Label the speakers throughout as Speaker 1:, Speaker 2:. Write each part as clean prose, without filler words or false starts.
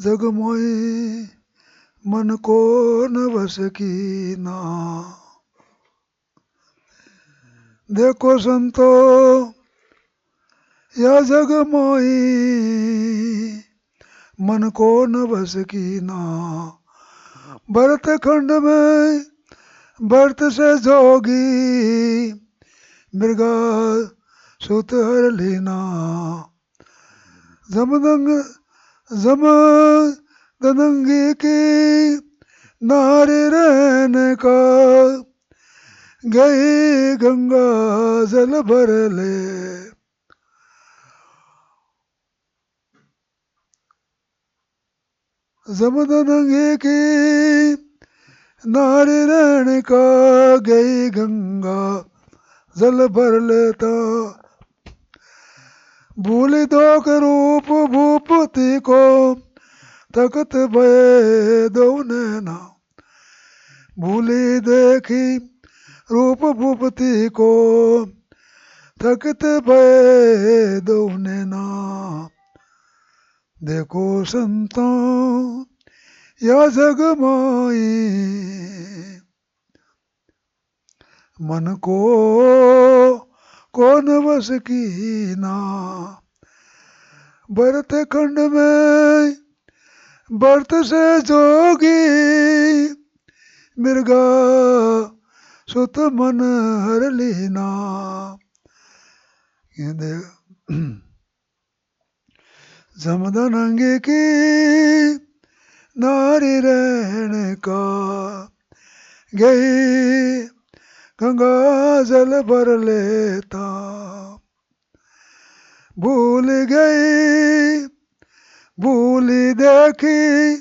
Speaker 1: जगमोई मन को न बस कीना। देखो संतो या जगमोई मन को न बस कीना। भरत खंड में भरत से जोगी मृगा सुत हर लीना। जमदंग जमदंगी की नारी रहने का गई गंगा जल भर ले। जमदंगी की नारी रहने का गई गंगा जल भर लेता। भूली दो के रूप भूपति को तकत भये दो नैना। भूली देखी रूप भूपति को तकत भये दो नैना। देखो संतों या जगमाई मन को कौन बस कीना। भरत खंड में भरत से जोगी मृगा सुत मन हर लीना। जमदंगी की नारी रहने का गई गंगा जल भर लेता। भूल गई भूली देखी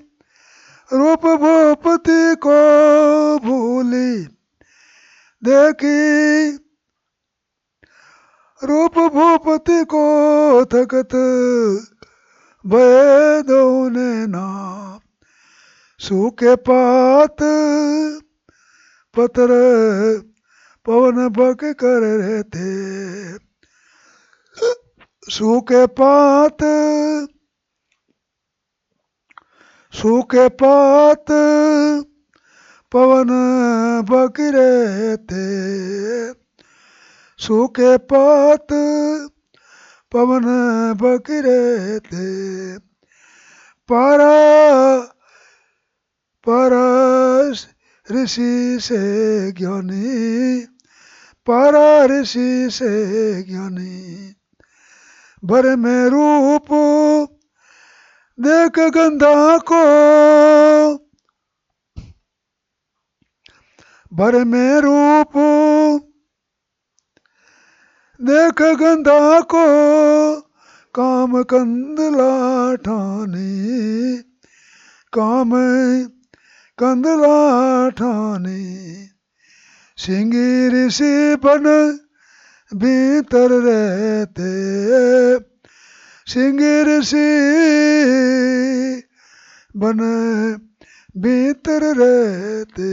Speaker 1: रूप भूपति को। भूली देखी रूप भूपति को थकत भये दो नैना। सूखे पात पत्र पवन बक कर रहे थे। सूखे पात पवन बक रहे थे। सूखे पात पवन बक रहे थे। पारा ऋषि से ज्ञानी पारा ऋषि से ज्ञानी। भर में रूप देख गंधा को। भर में रूप देख गंधा को काम कंदला ठानी। काम कंदला ठानी। सिंगी ऋषि बन भीतर रहते। सिंगी ऋषि बन भीतर रहते।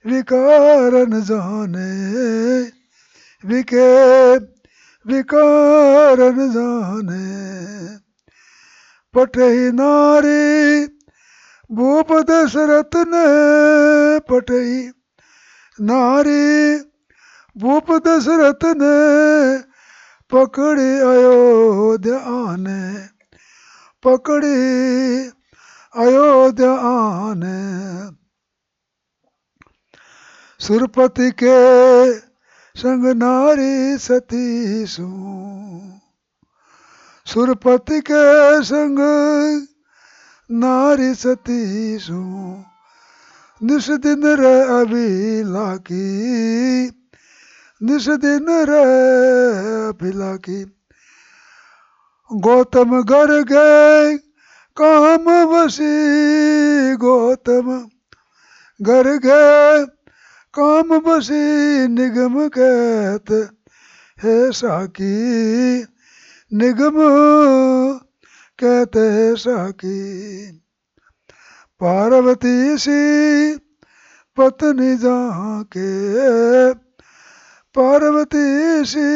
Speaker 1: विकार न जाने विकार न जाने। पटही नारी भूप दशरथ ने। पटही नारी भूप दशरथ ने पकड़ी अयोध्या आने। पकड़ी अयोध्या आने। सुरपति के संग नारी सती सू। सुरपति के संग नारी सती सू। निस दिन रे अभिला की। निस दिन रे अभिला की। गौतम घर गए काम बसी। गौतम घर गए काम बसी। निगम कहत है साकी। निगम कहते है साकी। पार्वती सी पत्नी जाके। पार्वती सी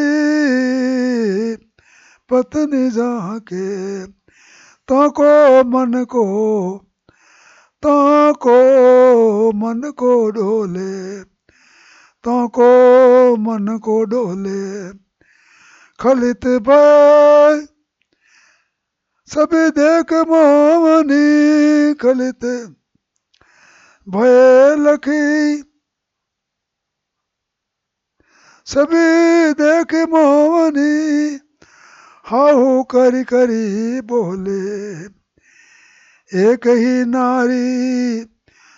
Speaker 1: पत्नी जाके। ताको मन को मन को डोले, ताको मन को डोले। खलित भय सभी देख मोहनी, खलित भय लखी सभी देख मोहनी। हाहू करी करी बोले, एक ही नारी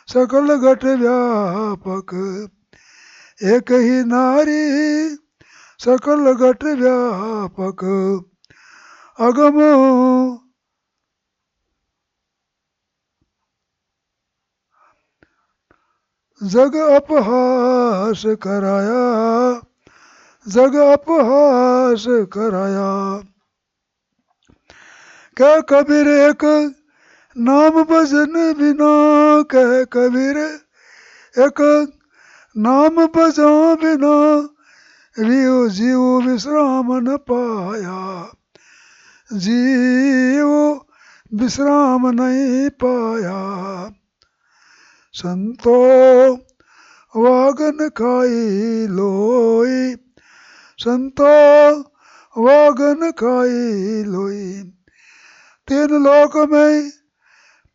Speaker 1: सकल घट व्यापक, एक ही नारी सकल घट व्यापक। अगम जग अपहास कराया, जग अपहास कराया। क्या कबीर एक नाम भजन बिना, कह कबीर एक नाम भजो बिना। जीव विश्राम न पाया, जीव विश्राम नहीं पाया। संतो वागन खाई लोई, संतो वागन खाई लोई। तीन लोक में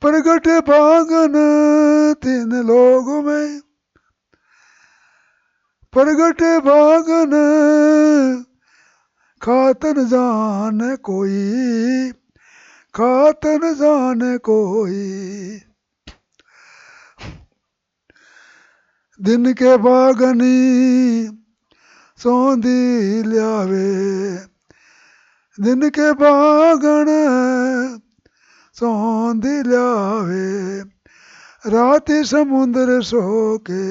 Speaker 1: प्रगट भागन, तीन लोक में प्रगट भागन। खातन जाने कोई, खातन जाने कोई। दिन के बागनी सौंधी ल्यावे, दिन के बागण सौंधी ल्यावे। राति समुद्र सोके,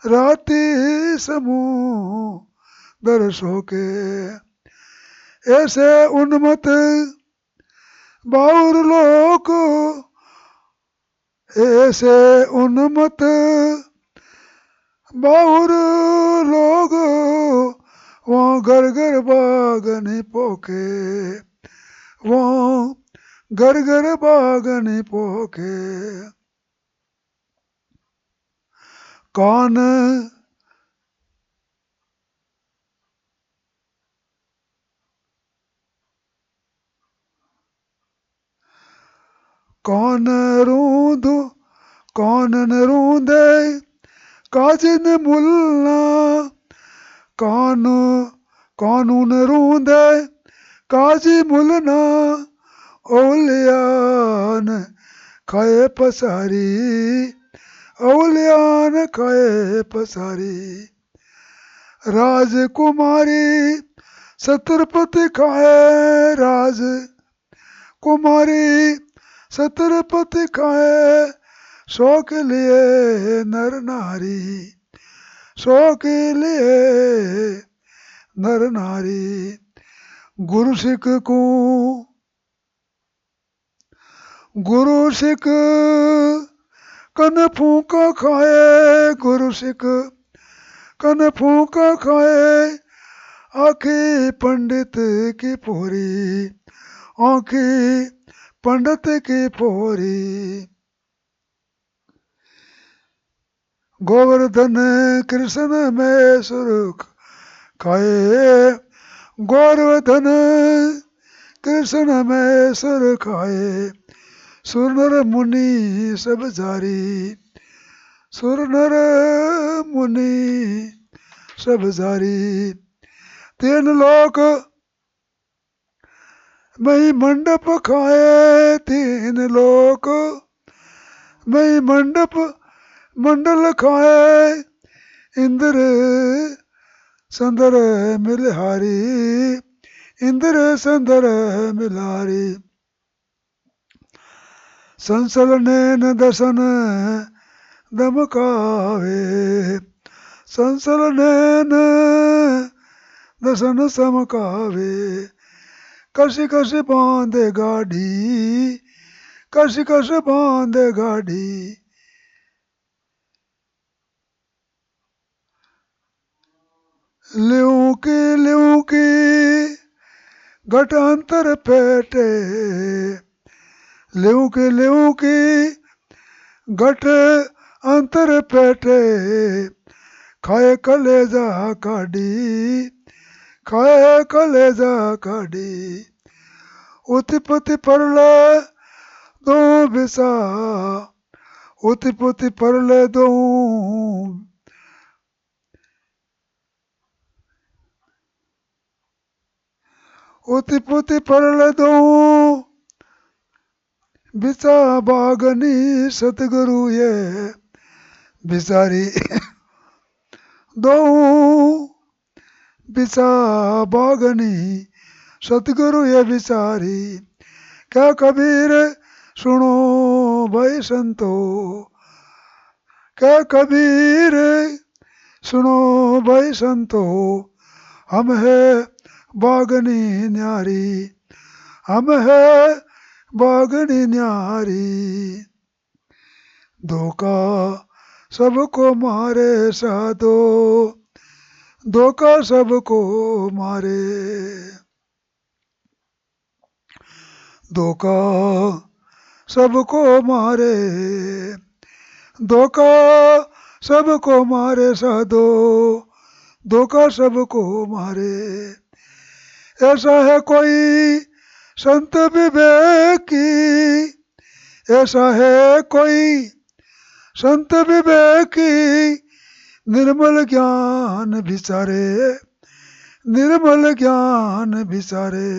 Speaker 1: राति समुद्र सोके। ऐसे उन्मत्त बाउर लोक, ऐसे उन्मत्त बाउर लोग। वहाँ घर घर बागनी पोके, वहाँ घर घर बागनी पोके। कान कौन रूंधू, कौन न रूंधे काजिन मुल्ला। कानून रूंधे काजी मुलना। औलियान खाए पसारी, औलियान खाए पसारी। राजकुमारी छत्रपति खाए, राजकुमारी छत्रपति खाए। सो के लिए नर नारी, सो के लिए नर नारी। गुरु सिख को, गुरु सिख कन फूका खाए, गुरु सिख कन फूका खाए। आखी पंडित की पोरी, आखी पंडित की पोरी। गोवर्धन कृष्ण में सुरख खाए, गोवर्धन कृष्ण में सुर खाए। सुर नर मुनि सब जारी, सुर नर मुनि सब जारी। तीन लोक मई मंडप खाए, तीन लोक मई मंडप मंडल खाए। इंद्र संदर मिलहारी, इंद्र संदर मिलहारी। संसल नैन दसन दमकावे, संसल नैन दसन समकावे। कसी कसी बांधे गाड़ी, कसी कसी बांधे गाड़ी। ल्यों की घट अंतर पेटे लेऊ की घट अंतर पेटे खाए कलेजा काढ़ी खाए कलेजा काढ़ी उतिपुति परले दो बिसा उतिपुति परले दो उतिपुति परले दो बिचा बागनी सतगुरु ये बिचारी दो बिचा बागनी सतगुरु ये बिचारी क्या कबीर सुनो भाई संतो क्या कबीर सुनो भाई संतो हम है बागनी न्यारी हम है बागनी न्यारी धोखा सबको मारे साधो धोखा सबको मारे धोखा सबको मारे धोखा सबको मारे साधो धोखा सबको मारे ऐसा है कोई संत विवेकी ऐसा है कोई संत विवेकी निर्मल ज्ञान विचारे निर्मल ज्ञान विचारे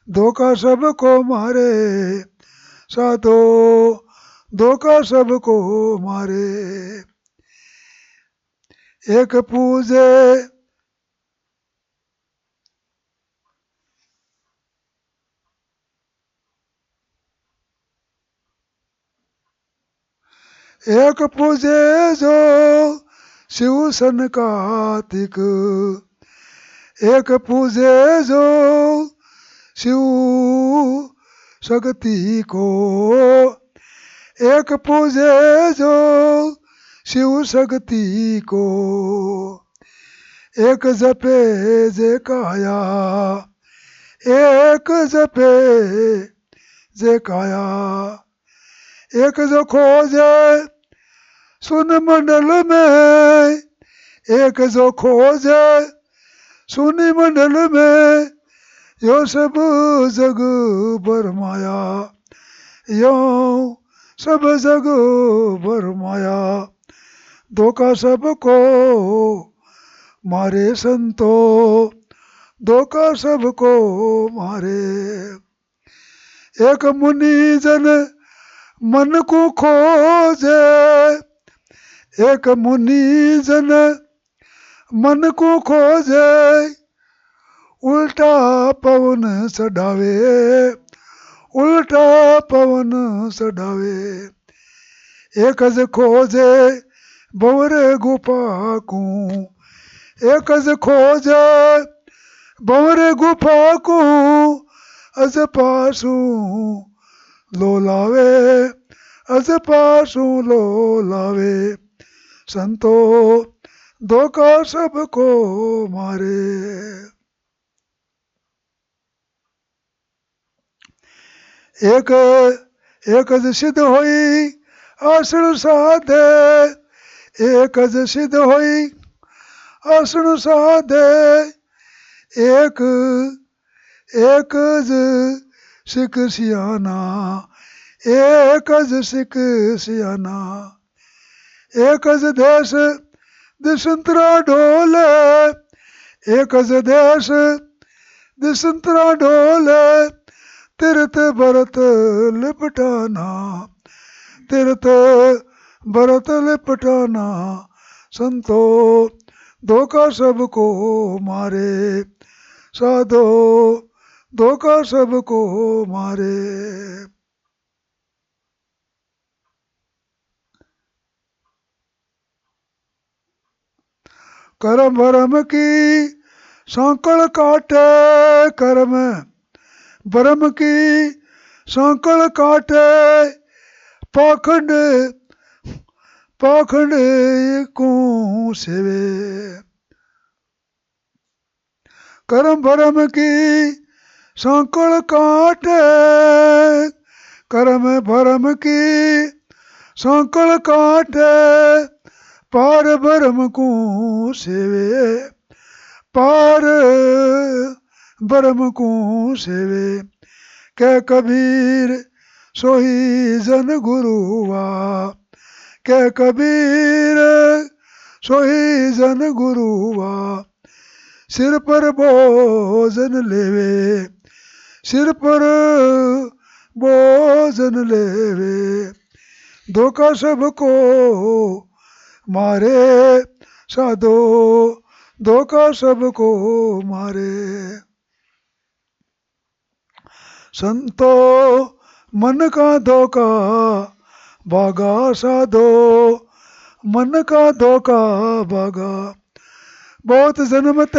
Speaker 1: धोखा सबको मारे साधो धोखा सबको मारे एक पूजे एक पूजे जो शिव सन कार्तिक एक पूजे जो शिव शक्ति को एक पूजे जो शिव शक्ति को एक जपे जे काया एक जपे जे काया एक जो खोजे सुन मंडल में एक जो खोजे सुनी मंडल में यो सब जग बरमाया यो सब जग बरमाया धोखा सबको मारे संतो धोखा सबको मारे एक मुनि जन मन को खोजे एक मुनि जन मन को खोजे उल्टा पवन चढ़ावे उल्टा पवन चढ़ावे एक ज खोजे बवरे गुफा को एक ज खोजे बवरे गुफा को अज पासू लो लावे अज पासू लो लावे संतो धोखा सबको मारे एक एक सिद्ध होई आसन साधे एक सिद्ध होई आसन साधे एक एक सिख सियाना एक सिख सियाना एक देश दिसंतरा ढोले एक देश दिसंतरा ढोले तीर्थ भरत लिपटाना तीर्थ भरत लिपटाना संतो धोखा सबको मारे साधो धोखा सबको मारे कर्म भरम की सांकड़ काटे कर्म भरम की सांकड़ काटे पाखंड पाखंड को सेवे कर्म भरम की सांकड़ काटे कर्म भरम की सांकड़ काटे पार ब्रह्म को सेवे पार ब्रह्म को सेवे कह कबीर सोही जन गुरुवा कह कबीर सोही जन गुरुवा सिर पर भोजन लेवे सिर पर भोजन लेवे धोखा सबको मारे साधो धोखा सबको मारे संतो मन का धोखा भागा साधो मन का धोखा भागा बहुत जन्मत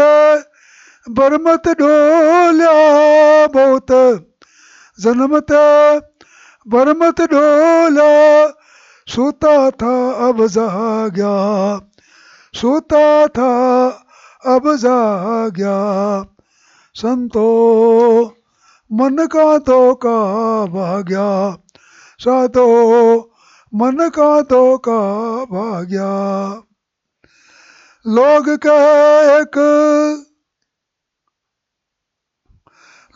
Speaker 1: बरमत ढोल्या बहुत जन्मत बरमत ढोल्या सोता था अब जाग्या सोता था अब जाग्या संतो मन का धोखा भाग्या साधो मन का धोखा भाग्या लोग कहे एक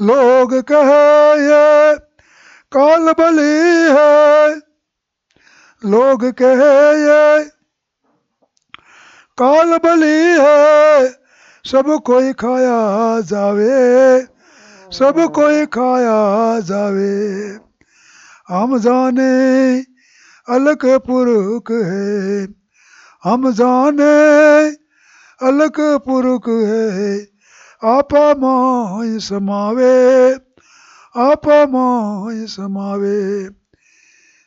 Speaker 1: लोग कहे ये काल बली है लोग कहे ये काल बली है सब कोई खाया जावे सब कोई खाया जावे हम जाने अलग पुरख है हम जाने अलग पुरख है आपा माय समावे आपा माय समावे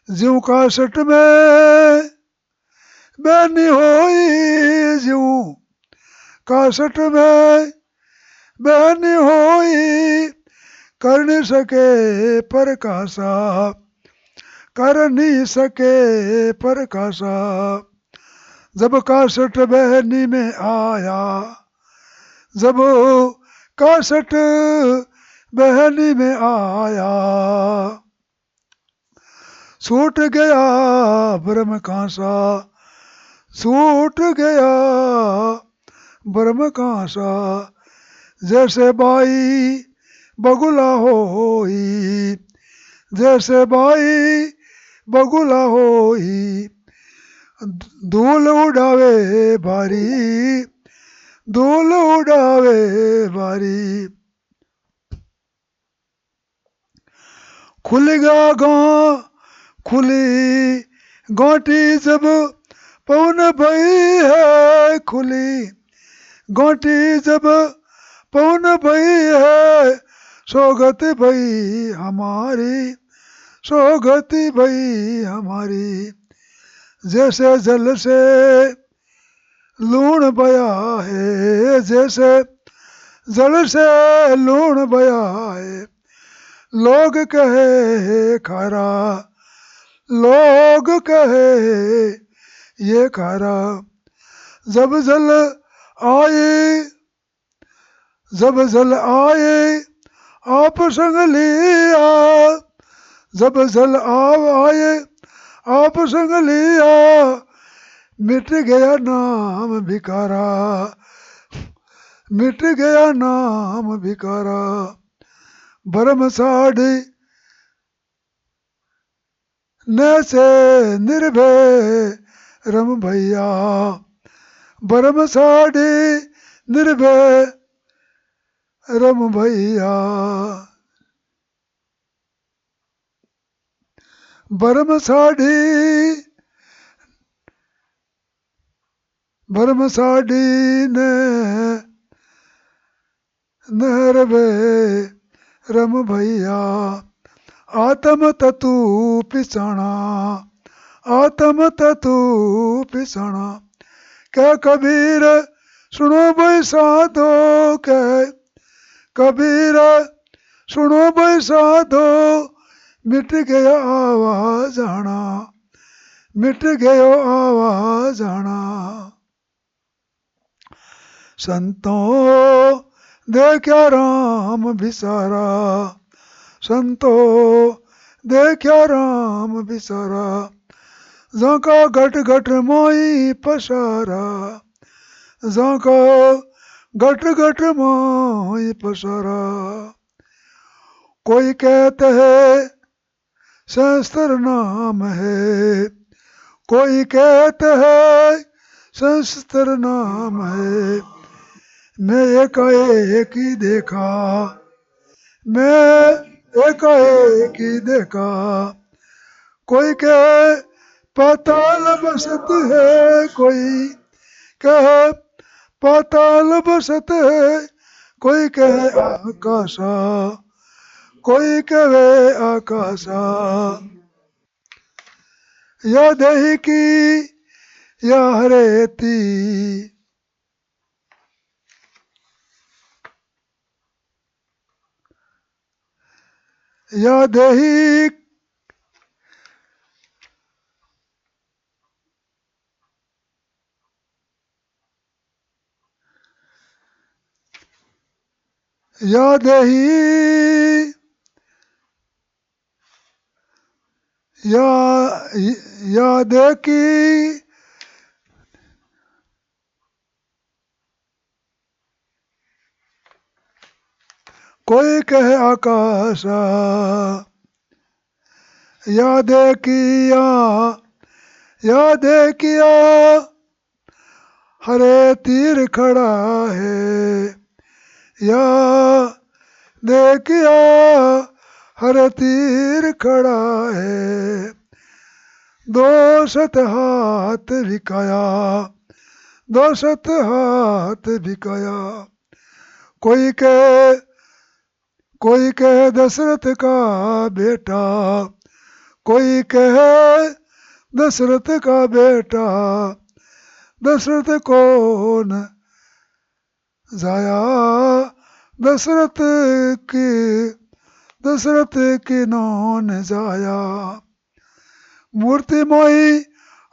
Speaker 1: ज्यों कासट में बैनी होई ज्यों कासट में बैनी होई कर नहीं सके प्रकाशा कर नहीं सके प्रकाशा जब कासट बहनी में आया जब कासट बहनी में आया छूट गया ब्रह्म कांसा छूट गया ब्रह्म कांसा जैसे बाई बगुला होई जैसे बाई बगुला होई धूल उड़ावे भारी धूल उड़ावे भारी खुलेगा गां खुली गोटी जब पवन भई है खुली गोटी जब पवन भई है सौगत भई हमारी सौगति भई हमारी जैसे जल से लूण बया है जैसे जल से लूण बया है लोग कहे खारा लोग कहे ये खारा जब जल आए जब जल आए आप संग लिया जब जल आए आप संग लिया मिट गया नाम भिखारा मिट गया नाम भिखारा भरम साढ़ी न से निर्भय रम भैया भरम साढ़ी निर्भय रम भैया भरम साढ़ी ने नरवे रम भैया आत्म ततु पिसाणा आत्म ततु पिसाणा क्या कबीर सुनो भाई साधो कह कबीर सुनो भाई साधो मिट गया आवाज आना मिट गयो आवाज आना संतों देखा राम बिसारा, संतो देखा राम बिसारा, जाका घट घट मोई पसारा, जाका घट घट मोई पसारा। कोई कहते है सहस्त्र नाम है, कोई कहते है सहस्त्र नाम है, मैं एकाएक ही देखा, मैं एकाएक ही देखा। कोई कहे पाताल बसत है, कोई कहे पाताल बसत है, कोई कहे आकाशा, कोई कहे आकाशा। या देही की या हरेती, या देही या देही या देखी कोई कहे आकाशा, या देखिया या देखिया हरे तीर खड़ा है, या देखिया हरे तीर खड़ा है। दो सत हाथ बिकाया, दो सत हाथ बिकाया। कोई कहे दशरथ का बेटा, कोई कहे दशरथ का बेटा, दशरथ कौन जाया, दशरथ की नौन जाया। मूर्ति मोई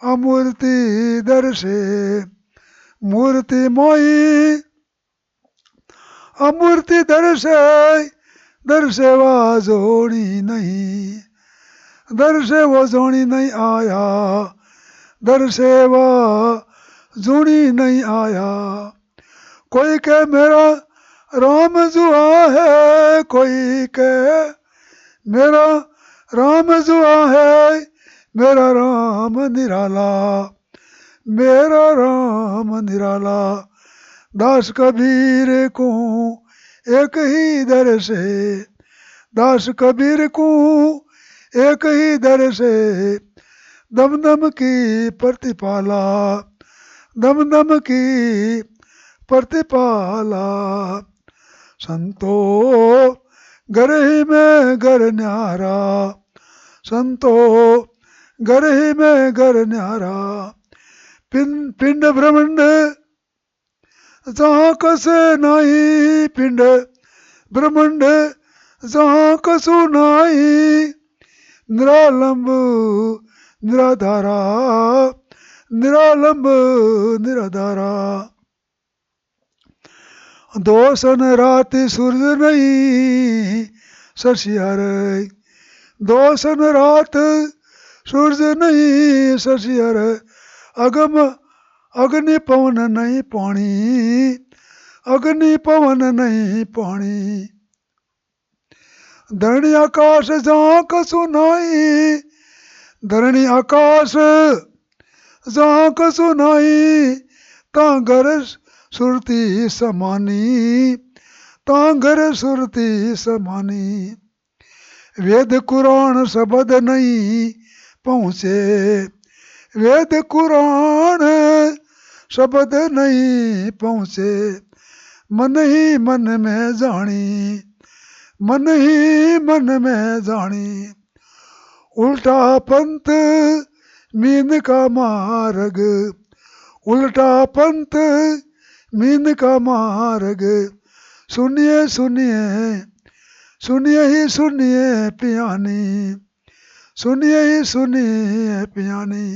Speaker 1: अमूर्ति दर्शे, मूर्ति मोई अमूर्ति दर्शे, दर्शे वा जोड़ी नहीं, दर्शे वो जोड़ी नहीं आया, दर्शे वा जोड़ी नहीं आया। कोई कहे मेरा राम जुआ है, कोई कहे मेरा राम जुआ है, मेरा राम निराला, मेरा राम निराला। दास कबीर को एक ही दर से, दास कबीर को एक ही दर से, दम दम की प्रतिपाला, दम दम की प्रतिपाला। संतो घर ही में घर न्यारा, संतो घर ही में घर न्यारा। पिंड ब्रह्मंड जहाँ कसे नाही, पिंड ब्रह्मंड जहाँ कसु नाही, निरालंब निराधारा, निरालंब निराधारा। दो सन राति सूरज नहीं शशिहर, दो सन रात सूरज नहीं शशिहर। अगम अग्नि पवन नहीं पानी, अग्नि पवन नहीं पानी। धरणी आकाश जहाँ कसु नाही, धरणी आकाश जहाँ कसु नाही, तांगर सुरती समानी, तांगर सुरती समानी। वेद कुरान शब्द नहीं पहुँचे, वेद कुरान शब्द नहीं पहुँचे। मन ही मन में जानी, मन ही मन में जानी। उल्टा पंथ मीन का मार्ग, उल्टा पंथ मीन का मार्ग। सुनिए सुनिए सुनिए ही सुनिए पियानी, सुनिए ही सुनिए पियानी।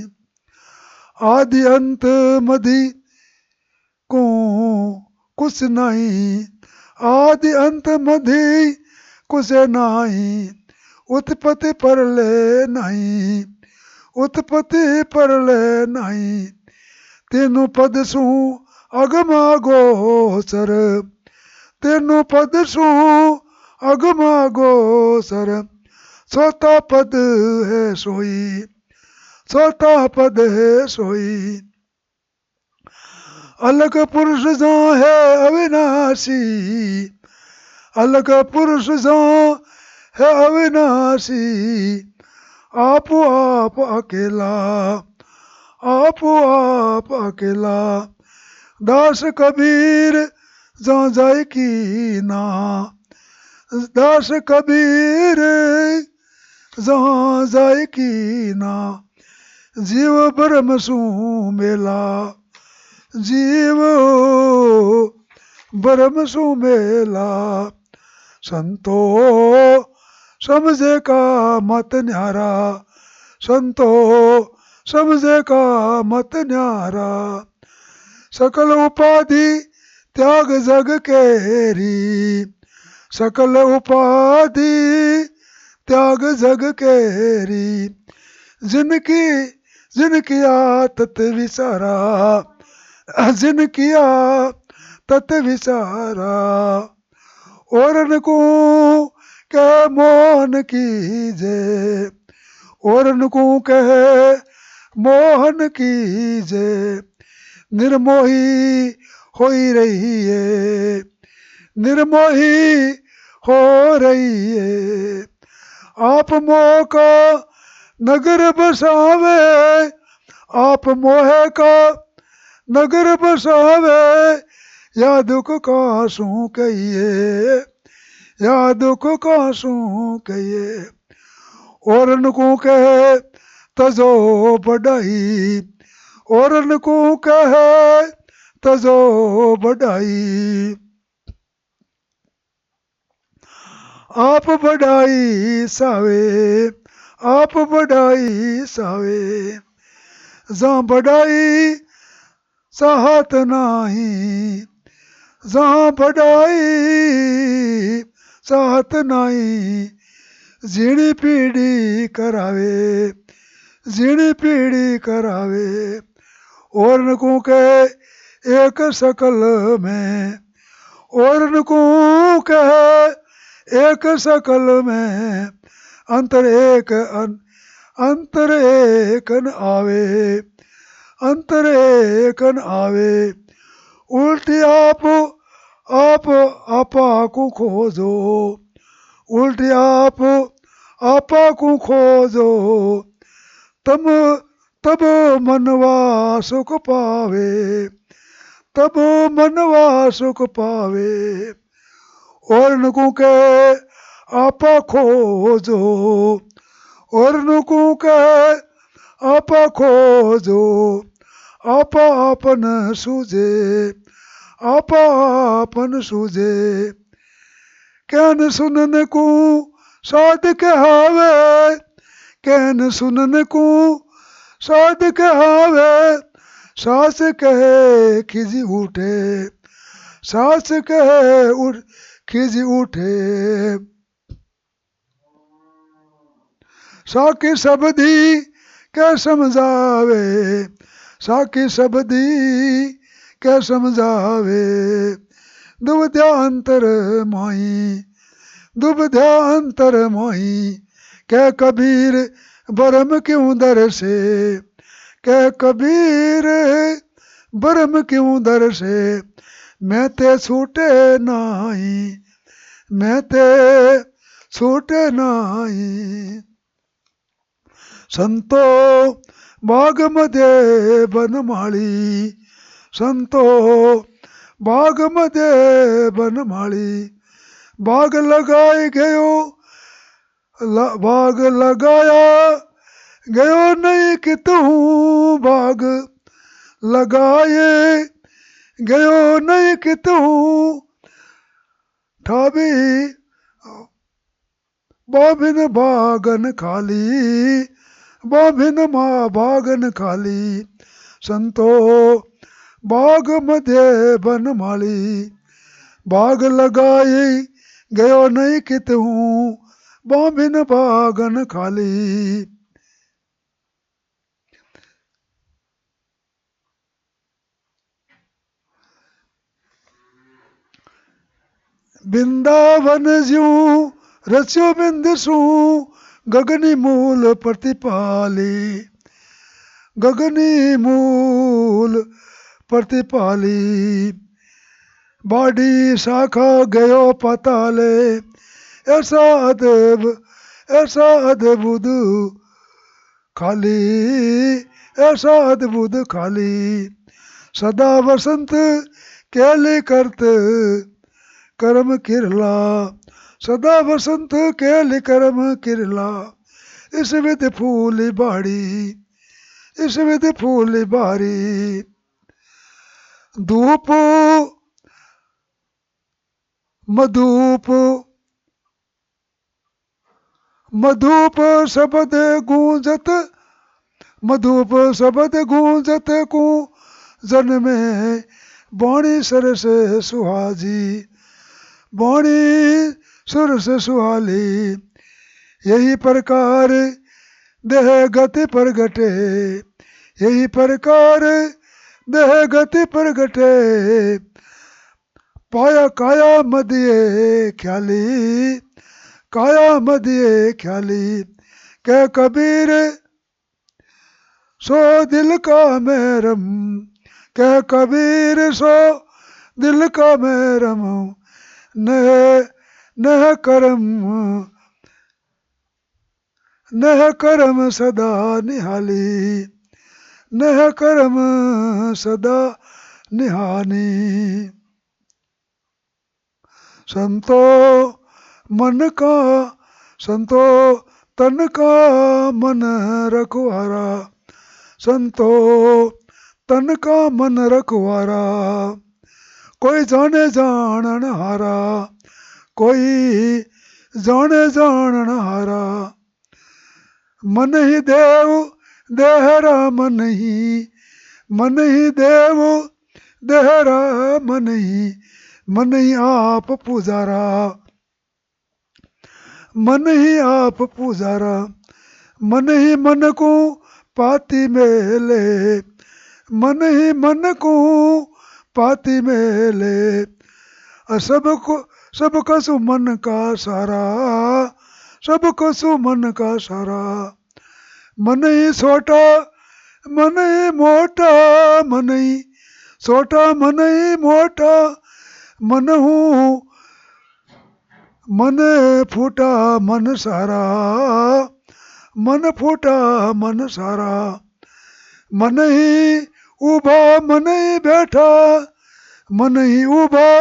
Speaker 1: आदि अंत मधि को कुछ नहीं, आदि अंत मधि कुसे नाही, उत्पत्ति परले नहीं, उत्पत्ति परले नहीं। तीनों पद सु अगमा गोचर, तीनों पद सु अगमा गोचर। चौथा पद है सोई, चौथा पद है सोई। अलग पुरुष जो है अविनाशी, अलग पुरुष जो है अविनाशी। आप आप अकेला, आप आप अकेला। दास कबीर जा जाए की ना, दास कबीर जहाँ जाए की ना। जीव ब्रह्म सु मेला, जीव ब्रह्म सु मेला। संतो समझे का मत न्यारा, संतो समझे का मत न्यारा। सकल उपाधि त्याग जग केरी, सकल उपाधि त्याग जग केरी। जिनकी जिनकिया तत विचारा, जिनकिया तत विचारा। औरन को कह मोहन कीजे, औरन को कह मोहन कीजे। निर्मोही होई रही है, निर्मोही हो रही है। आप मोह का नगर बसावे, आप मोह का नगर बसावे। या दुख का सू कहिए, या दुख का सू कहिए। औरन को कहे तजो बढ़ाई, औरन को कहे तजो बढ़ाई। आप बढ़ाई सावे, आप बढ़ाई सावे। जहाँ बढ़ाई चाहत नाही, जहाँ बढ़ाई चाहत नाही। जीणी पीढ़ी करावे, जीणी पीढ़ी करावे। औरन को कहे एक सकल में, औरन को कहे एक सकल में। अंतर एक अंतर एकन आवे, अंतर एकन आवे। उल्टी आप आपा को खोजो, उल्टी आप आपा को खोजो। तब तब मनवा सुख पावे, तब मनवा सुख पावे। औरन को कहे आपा खोजो, औरन को कहे आपा खोजो। आपा आपन सूझे, आपा आपन सूझे। कहन सुनन को साध कहावे, कहन सुनन को साध कहावे। सास कहे खिजी उठे, सास कहे खिजी उठे। साकी सबदी क्या समझावे, साकी सबदी क्या समझावे। दुबध्या अंतर माही, दुबध्या अंतर माही। कह कबीर बरम क्यों दर से, कह कबीर बरम क्यों दर से। मैं ते छूटे नाही, मैं ते छूटे नाही। संतो बाग मध्ये बनमाळी, संतो बाग मध्ये बनमाळी। बाग लगाए गयो, बाग लगाया गयो नहीं कितहूँ। बाग लगाए गयो नहीं कितहूँ। ठाबी बाभिन बागन खाली, बाभिन माँ बागन खाली। संतो बाग मध्ये बनमाळी, बाग लगाई गयो नहीं कित हूँ, बाबिन बागन खाली। बिंदावन ज्यों रच्यो बिंदसू, गगनी मूल प्रतिपाली। गगनी मूल प्रतिपाली। बाड़ी शाखा गयो पाताले, ऐसा अद्भुत खाली, ऐसा अद्भुत खाली। सदा वसंत केले करत कर्म किरला, सदा वसंत केले कर्म किरला। इस विध फूली बाड़ी, इस विध फूली बारी। धूप मधुप मधुप शब्द गूंजत, मधुप शब्द गूंजत को जन में, वाणी सरस सुहाजी, वाणी सरस सुहाली। यही प्रकार देह गति प्रगटे, यही प्रकार देह गति प्रगटे। पाया काया मदिये ख्याली, काया मदिये ख्याली। कह कबीर सो दिल का मेरम, कह कबीर सो दिल का मेरम। नह नह करम, नह करम सदा निहाली, नह करम सदा निहानी। संतो मन का, संतो तन का मन रखवारा, संतो तन का मन रखवारा। कोई जाने जानन हारा, कोई जाने जानन हारा। मन ही देव देहरा मन ही, मन ही देव देहरा मन ही। मन ही आप पुजारा, मन ही आप पुजारा। मन ही मन को पाती मेले, मन ही मन को पाती मेले। सब कसु मन का सारा, सब कसु मन का सारा। मन ही छोटा मन ही मोटा, मन ही छोटा मन ही मोटा। मन हूँ मन फूटा मन सारा, मन फूटा मन सारा। मन ही उभा मन ही बैठा, मन ही उभा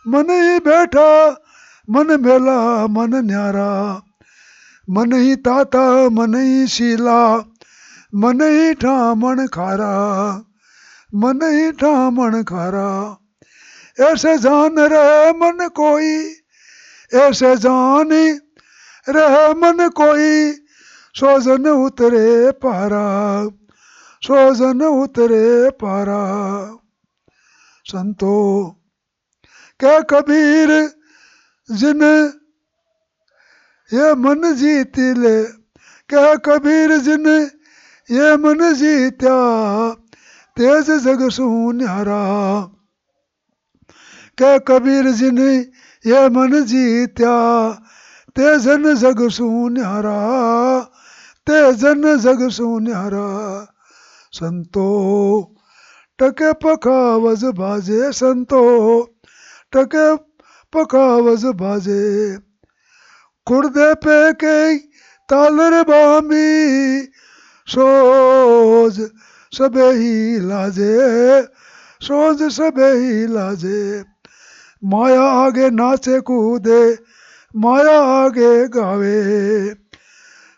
Speaker 1: मन ही बैठा। मन मेला मन न्यारा, मन ही ताता मन ही शीला। मन ही ठामण खारा, मन ही ठामण खारा। ऐसे जान रहे मन कोई, ऐसे जान रहे मन कोई। सोजन उतरे पारा, सोजन उतरे पारा। संतो क्या कबीर जिन ये मन जीत ले, क्या कबीर जिन ये मन जीत्या। तेज जग सुन्यारा, क्या कबीर जिन ये मन जीत्या। तेजन जग सुन्यारा, तेजन जग सुन्यारा। संतो टके पखावज बाजे, संतो टके पखावज बाजे। कुर्दे पे के तालर बामी, सोज सबे ही लाजे, सोज सबे ही लाजे। माया आगे नाचे कूदे, माया आगे गावे।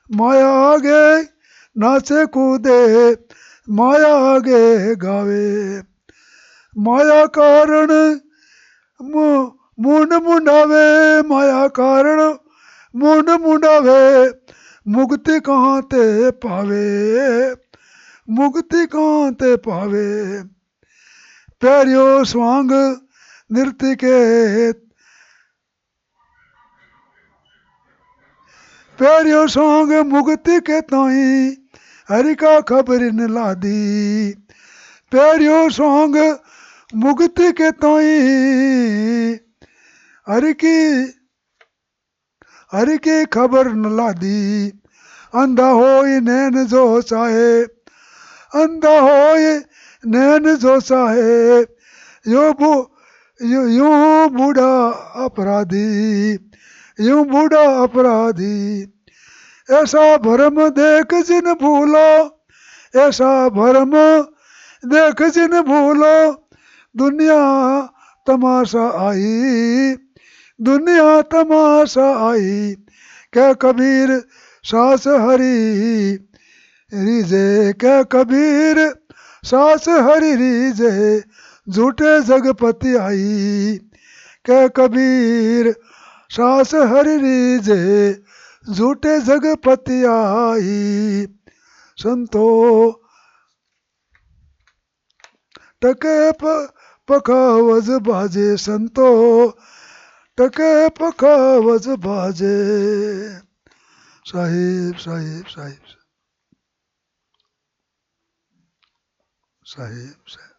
Speaker 1: माया आगे नाचे कूदे, माया आगे गावे। माया कारण मुंड मुंडावे, माया कारण मुंड मुंडावे। मुक्ति कहाँ ते पावे, मुक्ति कहाँ ते पावे। पैरियो स्वांग नृतिकेत पैरियो सॉन्ग मुक्ति के ताई हरि का खबर न लादी पैरियो सॉन्ग मुक्ति के ताई हरि की खबर न लादी अंधा होई नैन जो चाहे अंधा होए नैन जो चाहे यूं बूढ़ा अपराधी यूं बूढ़ा अपराधी ऐसा भरम देख जिन भूलो ऐसा भरम देख जिन भूलो दुनिया तमाशा आई दुनिया तमाशा आई क्या कबीर सास हरी रीजे क्या कबीर सास हरी रीजे झूठे जगपति आई क्या कबीर सास हरी रीजे झूठे जगपति आई संतो टके पखावज बाजे संतो टके पखावज बाजे साहिब साहिब साहिब साहिब साहिब